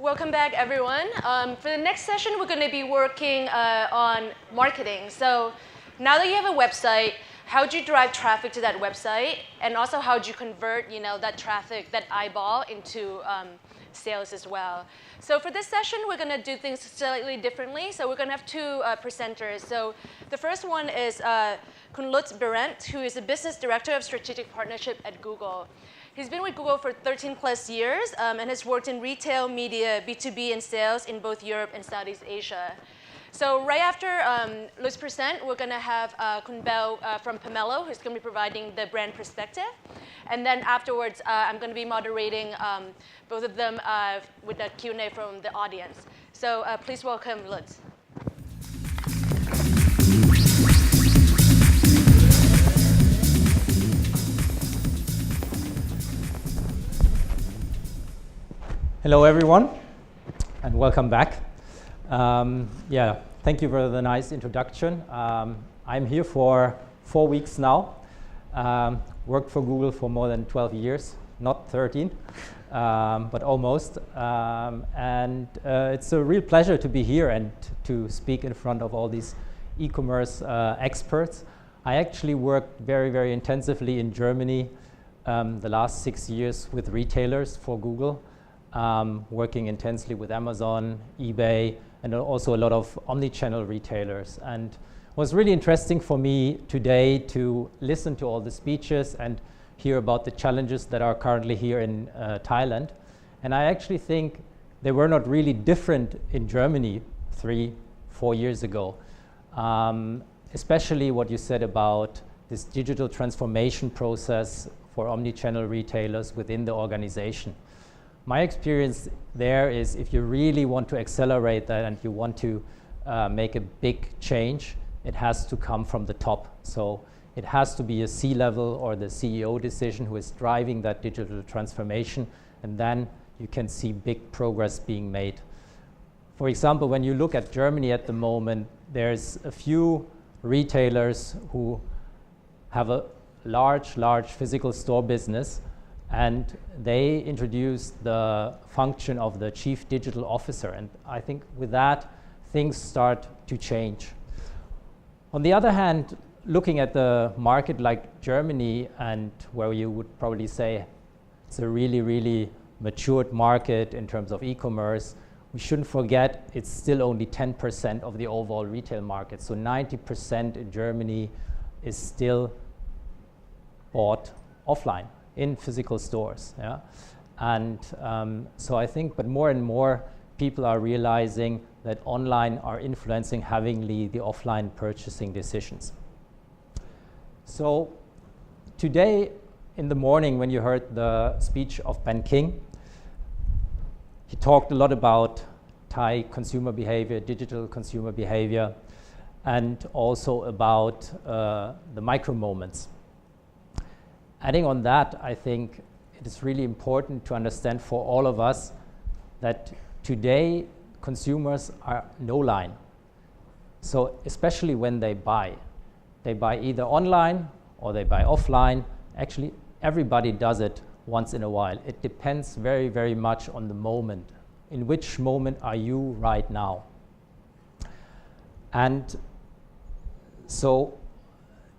welcome back, everyone. For the next session, we're going to be working on marketing. So now that you have a website, how do you drive traffic to that website? And also, how do you convert that traffic, that eyeball, into sales as well? So for this session, we're going to do things slightly differently. So we're going to have two presenters. So the first one is Lutz Behrendt, who is the Business Director of Strategic Partnership at Google. He's been with Google for 13 plus years and has worked in retail, media, B2B, and sales in both Europe and Southeast Asia. So right after Lutz present, we're going to have Kun Bell from Pomelo, who's going to be providing the brand perspective. And then afterwards, I'm going to be moderating both of them with a Q&A from the audience. So please welcome Lutz. Hello, everyone, and welcome back. Thank you for the nice introduction. I'm here for 4 weeks now. Worked for Google for more than 12 years, not 13, but almost. It's a real pleasure to be here and to speak in front of all these e-commerce experts. I actually worked very, very intensively in Germany the last 6 years with retailers for Google. Working intensely with Amazon, eBay, and also a lot of omni-channel retailers. And it was really interesting for me today to listen to all the speeches and hear about the challenges that are currently here in Thailand. And I actually think they were not really different in Germany 3-4 years ago. Especially what you said about this digital transformation process for omni-channel retailers within the organization. My experience there is if you really want to accelerate that and you want to make a big change, it has to come from the top. So it has to be a C-level or the CEO decision who is driving that digital transformation, and then you can see big progress being made. For example, when you look at Germany at the moment, there's a few retailers who have a large physical store business, and they introduced the function of the chief digital officer. And I think with that, things start to change. On the other hand, looking at the market like Germany, and where you would probably say it's a really, really matured market in terms of e-commerce, we shouldn't forget it's still only 10% of the overall retail market. So 90% in Germany is still bought offline, in physical stores, yeah? And so I think, but more and more people are realizing that online are influencing heavily the offline purchasing decisions. So today in the morning when you heard the speech of Ben King, he talked a lot about Thai consumer behavior, digital consumer behavior, and also about the micro moments. Adding on that, I think it is really important to understand for all of us that today consumers are no line. So especially when they buy either online or they buy offline. Actually, everybody does it once in a while. It depends very, very much on the moment. In which moment are you right now? And so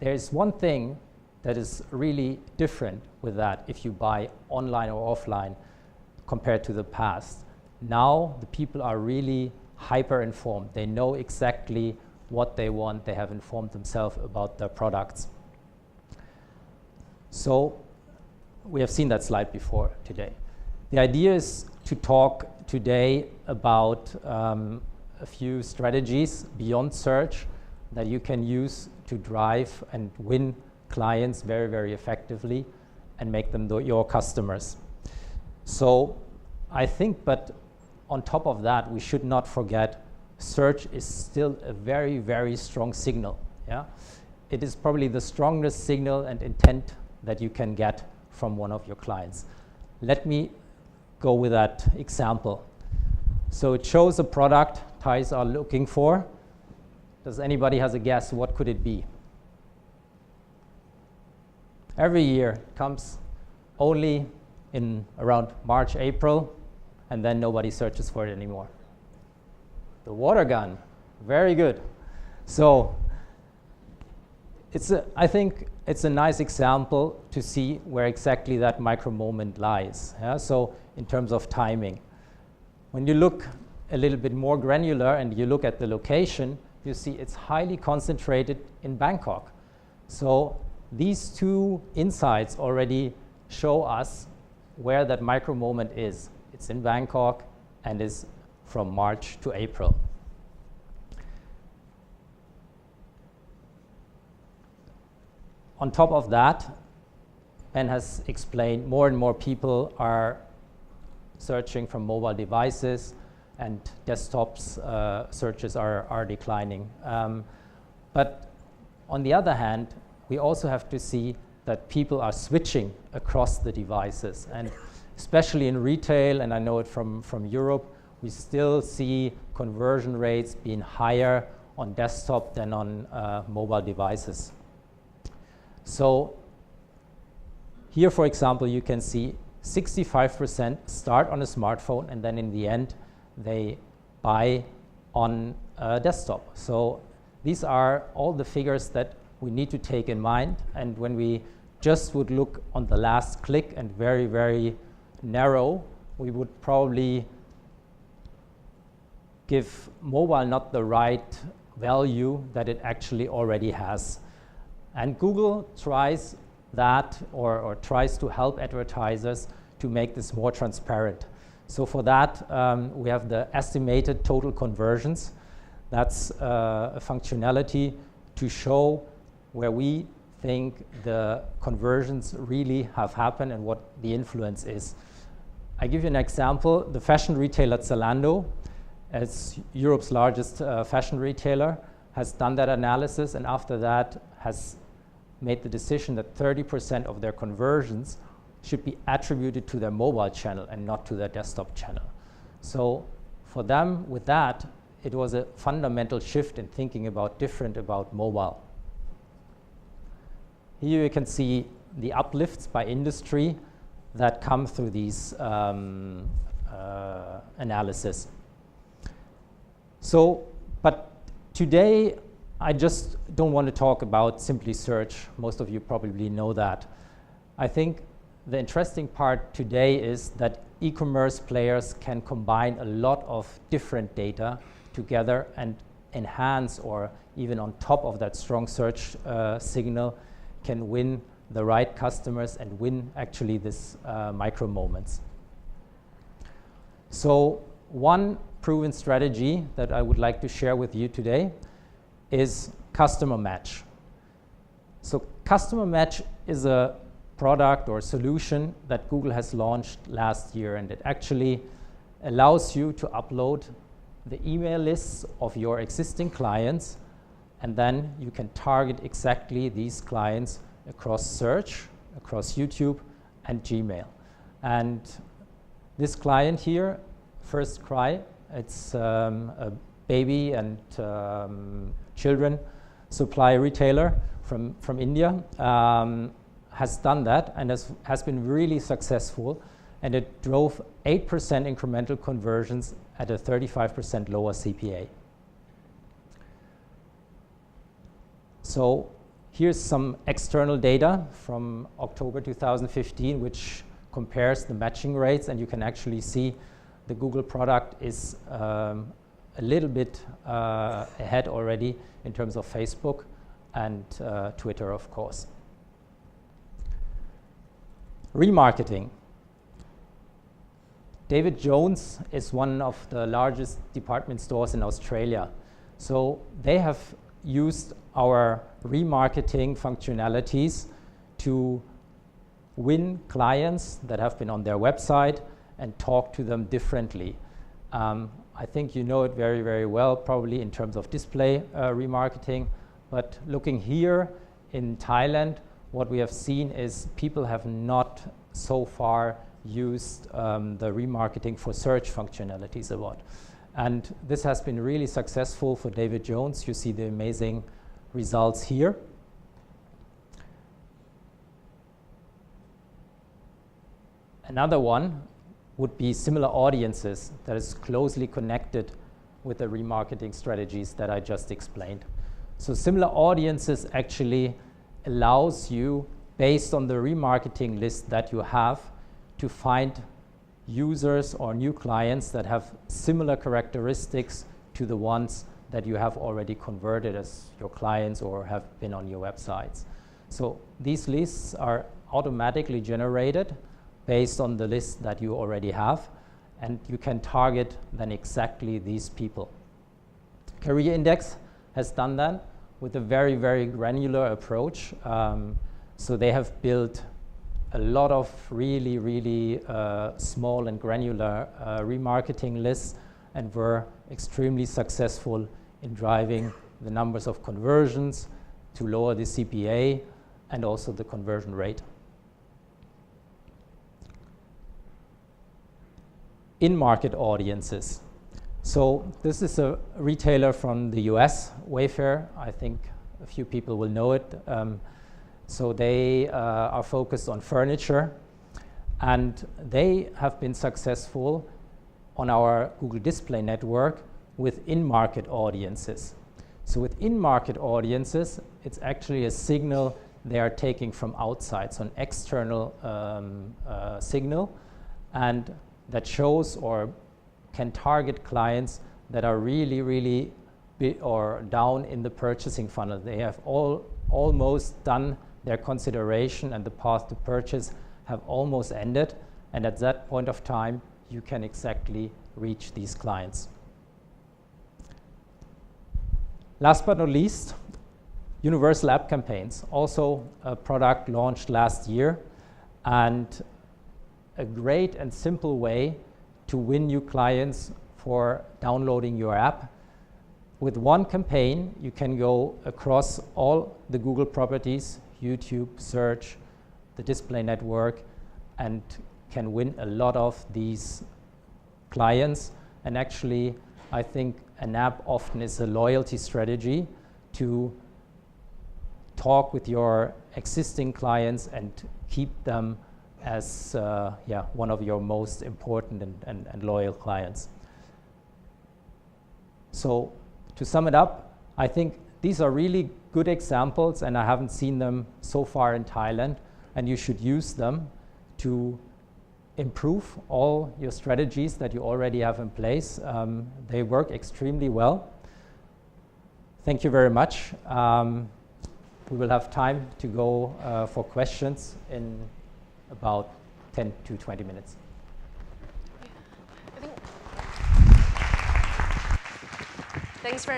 there's one thing that is really different with that if you buy online or offline compared to the past. Now the people are really hyper informed. They know exactly what they want. They have informed themselves about their products. So we have seen that slide before today. The idea is to talk today about a few strategies beyond search that you can use to drive and win clients very, very effectively and make them your customers. So I think, but on top of that, we should not forget search is still a very, very strong signal. Yeah? It is probably the strongest signal and intent that you can get from one of your clients. Let me go with that example. So it shows a product Thais are looking for. Does anybody has a guess? What could it be? Every year it comes only in around March, April, and then nobody searches for it anymore. The water gun, very good. So I think it's a nice example to see where exactly that micro moment lies. Yeah? So in terms of timing, when you look a little bit more granular and you look at the location, you see it's highly concentrated in Bangkok. So these two insights already show us where that micro moment is. It's in Bangkok and is from March to April. On top of that, Ben has explained more and more people are searching from mobile devices, and desktops searches are declining. But on the other hand, we also have to see that people are switching across the devices. And especially in retail, and I know it from Europe, we still see conversion rates being higher on desktop than on mobile devices. So here, for example, you can see 65% start on a smartphone, and then in the end, they buy on a desktop. So these are all the figures that we need to take in mind. And when we just would look on the last click and very, very narrow, we would probably give mobile not the right value that it actually already has. And Google tries that or tries to help advertisers to make this more transparent. So for that, we have the estimated total conversions. That's a functionality to show where we think the conversions really have happened and what the influence is. I give you an example. The fashion retailer Zalando, as Europe's largest fashion retailer, has done that analysis, and after that has made the decision that 30% of their conversions should be attributed to their mobile channel and not to their desktop channel. So for them, with that, it was a fundamental shift in thinking about mobile. Here you can see the uplifts by industry that come through these analysis. So, but today, I just don't want to talk about simply search. Most of you probably know that. I think the interesting part today is that e-commerce players can combine a lot of different data together and enhance, or even on top of that strong search signal, can win the right customers and win actually this micro moments. So one proven strategy that I would like to share with you today is customer match. So customer match is a product or solution that Google has launched last year, and it actually allows you to upload the email lists of your existing clients, and then you can target exactly these clients across search, across YouTube, and Gmail. And this client here, First Cry, it's a baby and children supply retailer from India, has done that and has been really successful, and it drove 8% incremental conversions at a 35% lower CPA. So here's some external data from October 2015, which compares the matching rates, and you can actually see the Google product is a little bit ahead already in terms of Facebook and Twitter, of course. Remarketing. David Jones is one of the largest department stores in Australia. So they have used our remarketing functionalities to win clients that have been on their website and talk to them differently. I think you know it very, very well, probably in terms of display remarketing. But looking here in Thailand, what we have seen is people have not so far used the remarketing for search functionalities a lot. And this has been really successful for David Jones. You see the amazing results here. Another one would be similar audiences that is closely connected with the remarketing strategies that I just explained. So similar audiences actually allows you, based on the remarketing list that you have, to find users or new clients that have similar characteristics to the ones that you have already converted as your clients or have been on your websites. So these lists are automatically generated based on the list that you already have, and you can target then exactly these people. Career Index has done that with a very, very granular approach. So they have built a lot of really, really small and granular remarketing lists, and were extremely successful in driving the numbers of conversions to lower the CPA and also the conversion rate. InMarket Audiences. So this is a retailer from the US, Wayfair. I think a few people will know it. So they are focused on furniture, and they have been successful on our Google Display Network with in-market audiences. So with in-market audiences, it's actually a signal they are taking from outside, so an external signal, and that shows or can target clients that are really, really or down in the purchasing funnel. They have almost done their consideration, and the path to purchase have almost ended, and at that point of time you can exactly reach these clients. Last but not least, universal app campaigns, also a product launched last year, and a great and simple way to win new clients for downloading your app. With one campaign, you can go across all the Google properties, YouTube, search, the display network, and can win a lot of these clients. And actually, I think an app often is a loyalty strategy to talk with your existing clients and keep them as one of your most important and loyal clients. So to sum it up, I think these are really good examples, and I haven't seen them so far in Thailand, and you should use them to improve all your strategies that you already have in place. They work extremely well. Thank you very much. We will have time to go for questions in about 10 to 20 minutes. Thanks very much.